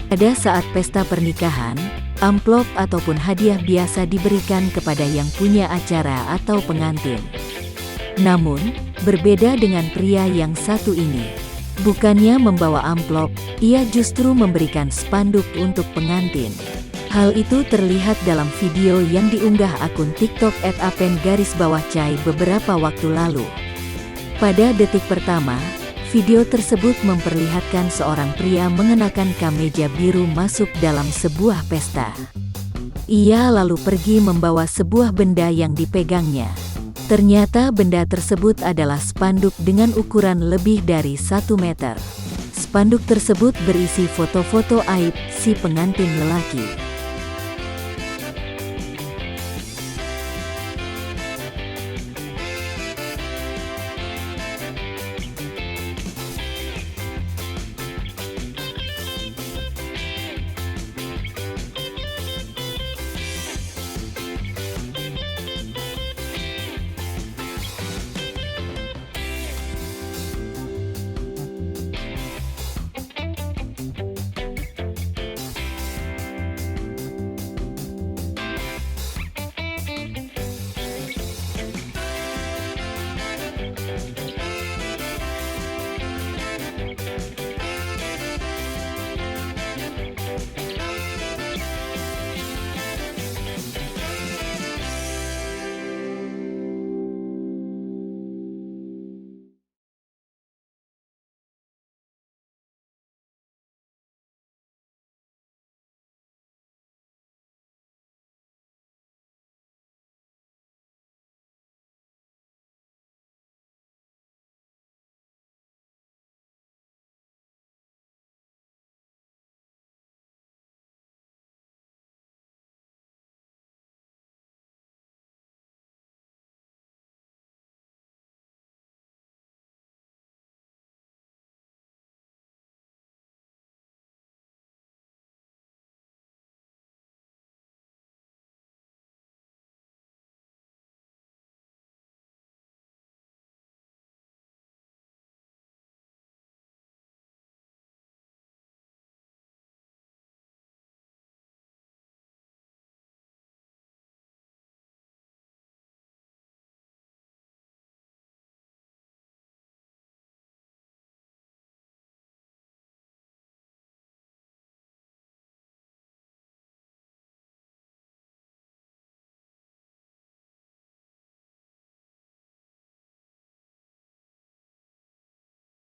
Pada saat pesta pernikahan, amplop ataupun hadiah biasa diberikan kepada yang punya acara atau pengantin. Namun, berbeda dengan pria yang satu ini. Bukannya membawa amplop, ia justru memberikan spanduk untuk pengantin. Hal itu terlihat dalam video yang diunggah akun TikTok @apen_cai beberapa waktu lalu. Pada detik pertama, video tersebut memperlihatkan seorang pria mengenakan kemeja biru masuk dalam sebuah pesta. Ia lalu pergi membawa sebuah benda yang dipegangnya. Ternyata benda tersebut adalah spanduk dengan ukuran lebih dari 1 meter. Spanduk tersebut berisi foto-foto aib si pengantin lelaki.